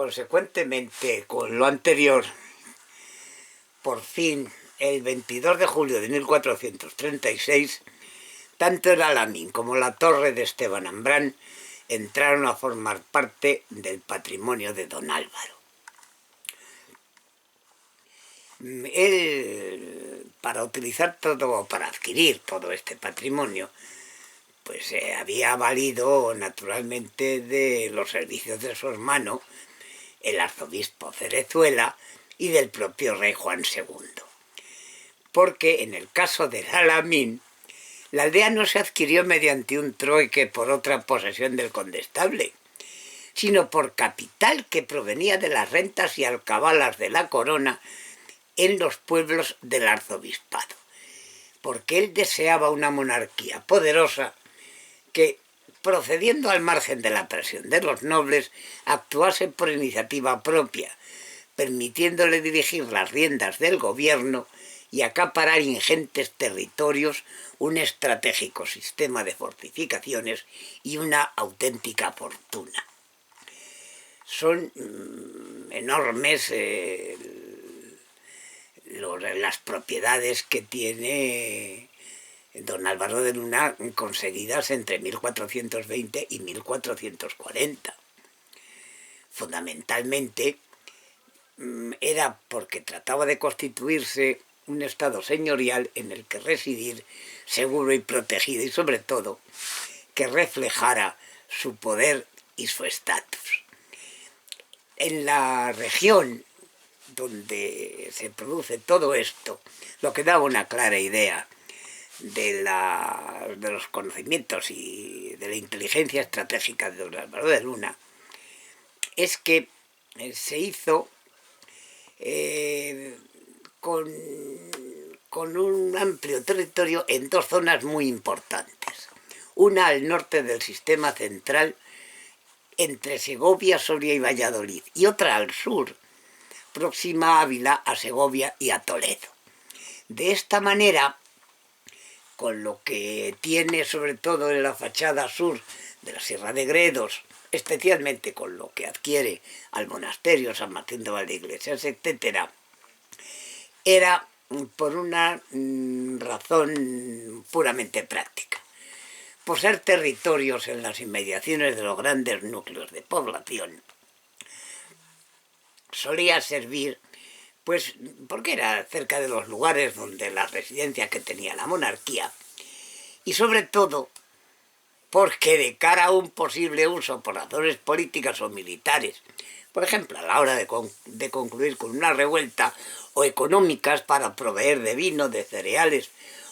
Consecuentemente, con lo anterior, por fin, el 22 de julio de 1436, tanto el Alamín como la torre de Esteban Ambrán entraron a formar parte del patrimonio de don Álvaro. Él, para adquirir todo este patrimonio, pues había valido naturalmente de los servicios de su hermano, el arzobispo Cerezuela, y del propio rey Juan II. Porque en el caso del Alamín, la aldea no se adquirió mediante un trueque por otra posesión del condestable, sino por capital que provenía de las rentas y alcabalas de la corona en los pueblos del arzobispado, porque él deseaba una monarquía poderosa que, procediendo al margen de la presión de los nobles, actuase por iniciativa propia, permitiéndole dirigir las riendas del gobierno y acaparar ingentes territorios, un estratégico sistema de fortificaciones y una auténtica fortuna. Son enormes las propiedades que tiene don Álvaro de Luna, conseguidas entre 1420 y 1440. Fundamentalmente era porque trataba de constituirse un estado señorial en el que residir seguro y protegido, y sobre todo que reflejara su poder y su estatus. En la región donde se produce todo esto, lo que daba una clara idea de los conocimientos y de la inteligencia estratégica de don Álvaro de Luna, es que se hizo con un amplio territorio en dos zonas muy importantes. Una al norte del sistema central, entre Segovia, Soria y Valladolid, y otra al sur, próxima a Ávila, a Segovia y a Toledo. De esta manera, con lo que tiene sobre todo en la fachada sur de la Sierra de Gredos, especialmente con lo que adquiere al monasterio San Martín de Valdeiglesias, etc., era por una razón puramente práctica. Por ser territorios en las inmediaciones de los grandes núcleos de población, solía servir, pues porque era cerca de los lugares donde la residencia que tenía la monarquía, y sobre todo porque de cara a un posible uso por razones políticas o militares, por ejemplo a la hora de concluir con una revuelta, o económicas para proveer de vino, de cereales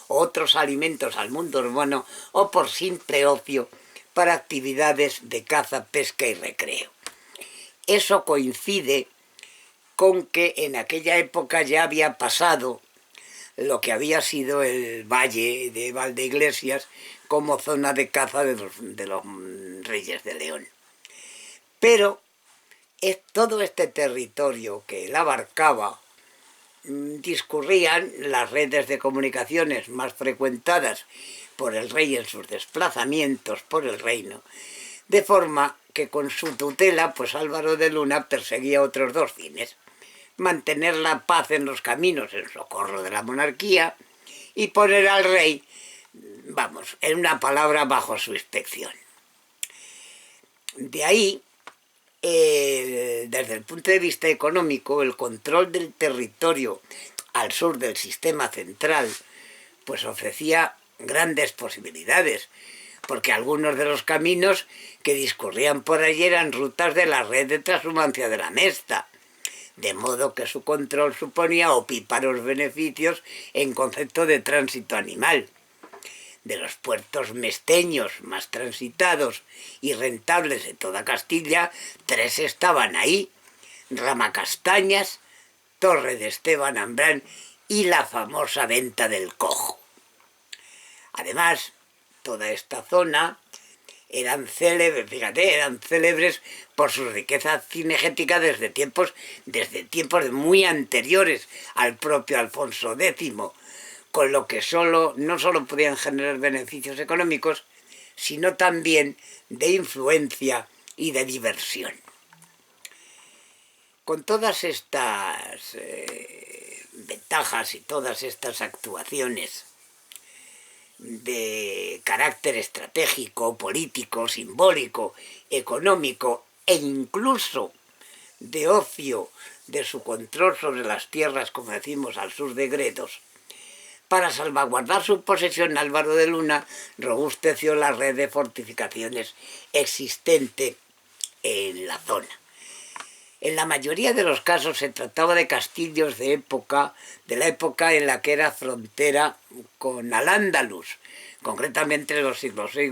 o otros alimentos al mundo urbano, o por simple ocio para actividades de caza, pesca y recreo. Eso coincide con que en aquella época ya había pasado lo que había sido el valle de Valdeiglesias como zona de caza de los reyes de León. Pero todo este territorio que él abarcaba discurrían las redes de comunicaciones más frecuentadas por el rey en sus desplazamientos por el reino, de forma que con su tutela, pues Álvaro de Luna perseguía otros dos fines: mantener la paz en los caminos en socorro de la monarquía y poner al rey, vamos, en una palabra, bajo su inspección. De ahí, desde el punto de vista económico, el control del territorio al sur del sistema central pues ofrecía grandes posibilidades, porque algunos de los caminos que discurrían por allí eran rutas de la red de trashumancia de la Mesta, de modo que su control suponía opíparos beneficios en concepto de tránsito animal. De los puertos mesteños más transitados y rentables de toda Castilla, 3 estaban ahí: Ramacastañas, Torre de Esteban Ambrán y la famosa Venta del Cojo. Además, toda esta zona eran célebres por su riqueza cinegética desde tiempos muy anteriores al propio Alfonso X, con lo que no solo podían generar beneficios económicos, sino también de influencia y de diversión. Con todas estas ventajas y todas estas actuaciones de carácter estratégico, político, simbólico, económico e incluso de ocio, de su control sobre las tierras, como decimos, al sur de Gredos, para salvaguardar su posesión, Álvaro de Luna robusteció la red de fortificaciones existente en la zona. En la mayoría de los casos se trataba de castillos de la época en la que era frontera con Al-Ándalus, concretamente los siglos XI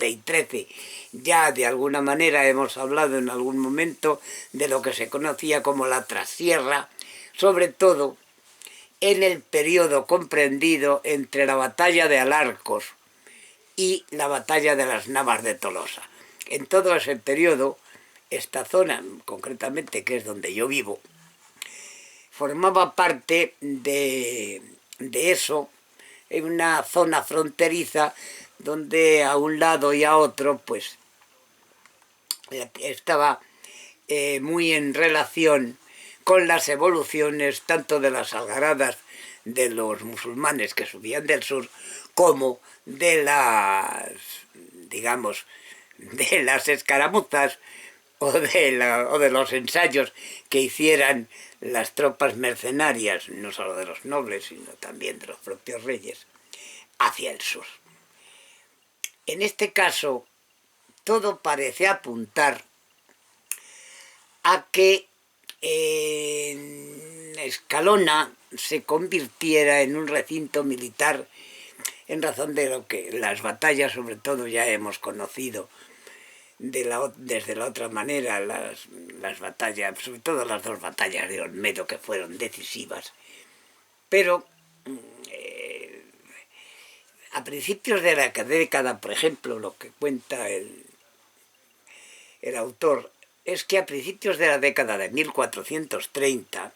y XIII. Ya de alguna manera hemos hablado en algún momento de lo que se conocía como la trasierra, sobre todo en el periodo comprendido entre la batalla de Alarcos y la batalla de las Navas de Tolosa. En todo ese periodo, esta zona, concretamente, que es donde yo vivo, formaba parte de eso, en una zona fronteriza donde a un lado y a otro, pues, estaba muy en relación con las evoluciones tanto de las algaradas de los musulmanes que subían del sur, como de las, digamos, de las escaramuzas o de los ensayos que hicieran las tropas mercenarias, no solo de los nobles, sino también de los propios reyes, hacia el sur. En este caso, todo parece apuntar a que Escalona se convirtiera en un recinto militar en razón de lo que las batallas, sobre todo, ya hemos conocido desde la otra manera, las batallas, sobre todo las dos batallas de Olmedo, que fueron decisivas. Pero a principios de la década, por ejemplo, lo que cuenta el autor, es que a principios de la década de 1430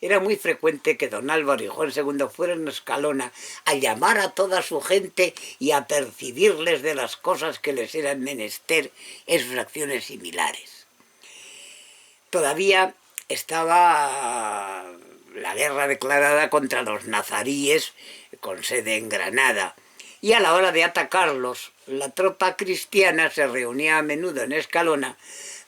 era muy frecuente que don Álvaro y Juan II fueran a Escalona a llamar a toda su gente y a percibirles de las cosas que les eran menester en sus acciones similares. Todavía estaba la guerra declarada contra los nazaríes, con sede en Granada, y a la hora de atacarlos, la tropa cristiana se reunía a menudo en Escalona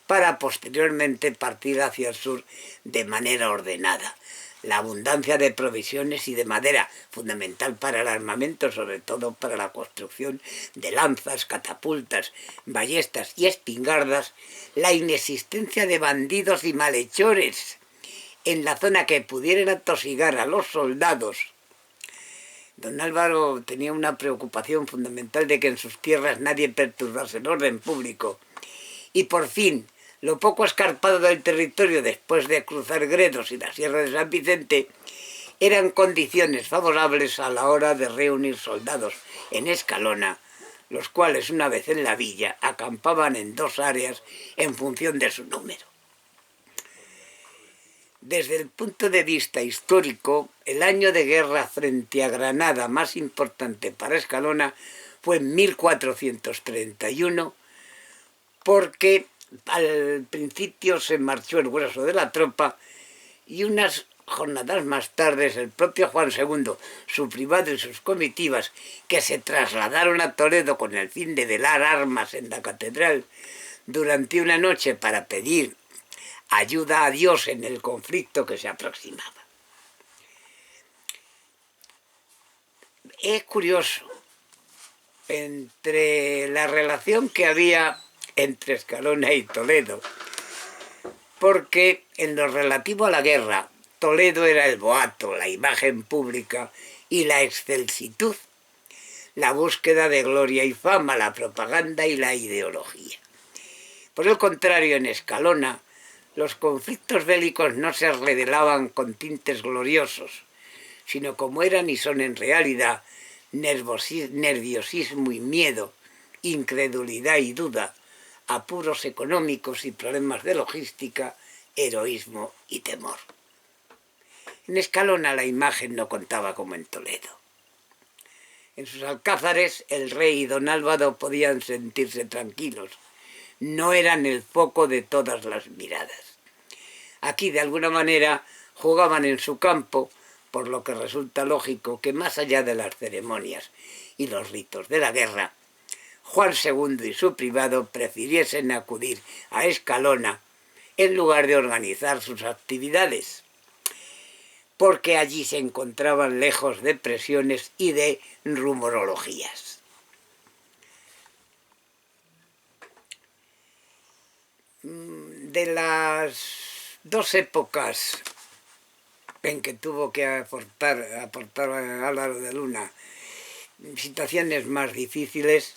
para posteriormente partir hacia el sur de manera ordenada. La abundancia de provisiones y de madera, fundamental para el armamento, sobre todo para la construcción de lanzas, catapultas, ballestas y espingardas, la inexistencia de bandidos y malhechores en la zona que pudieran atosigar a los soldados. Don Álvaro tenía una preocupación fundamental de que en sus tierras nadie perturbase el orden público. Y por fin, lo poco escarpado del territorio después de cruzar Gredos y la Sierra de San Vicente eran condiciones favorables a la hora de reunir soldados en Escalona, los cuales una vez en la villa acampaban en dos áreas en función de su número. Desde el punto de vista histórico, el año de guerra frente a Granada más importante para Escalona fue en 1431, porque al principio se marchó el grueso de la tropa y unas jornadas más tarde el propio Juan II, su privado y sus comitivas, que se trasladaron a Toledo con el fin de velar armas en la catedral durante una noche para pedir ayuda a Dios en el conflicto que se aproximaba. Es curioso, entre la relación que había entre Escalona y Toledo, porque en lo relativo a la guerra, Toledo era el boato, la imagen pública y la excelsitud, la búsqueda de gloria y fama, la propaganda y la ideología. Por el contrario, en Escalona, los conflictos bélicos no se revelaban con tintes gloriosos, sino como eran y son en realidad nerviosismo y miedo, incredulidad y duda, apuros económicos y problemas de logística, heroísmo y temor. En Escalona la imagen no contaba como en Toledo. En sus alcázares el rey y don Álvaro podían sentirse tranquilos, no eran el foco de todas las miradas. Aquí, de alguna manera, jugaban en su campo, por lo que resulta lógico que más allá de las ceremonias y los ritos de la guerra, Juan II y su privado prefiriesen acudir a Escalona en lugar de organizar sus actividades, porque allí se encontraban lejos de presiones y de rumorologías. De las dos épocas en que tuvo que aportar Álvaro de Luna situaciones más difíciles,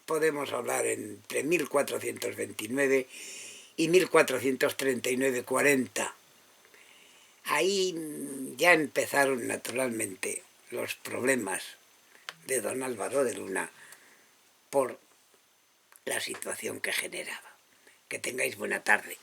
podemos hablar entre 1429 y 1439-40. Ahí ya empezaron naturalmente los problemas de don Álvaro de Luna por la situación que generaba. Que tengáis buena tarde.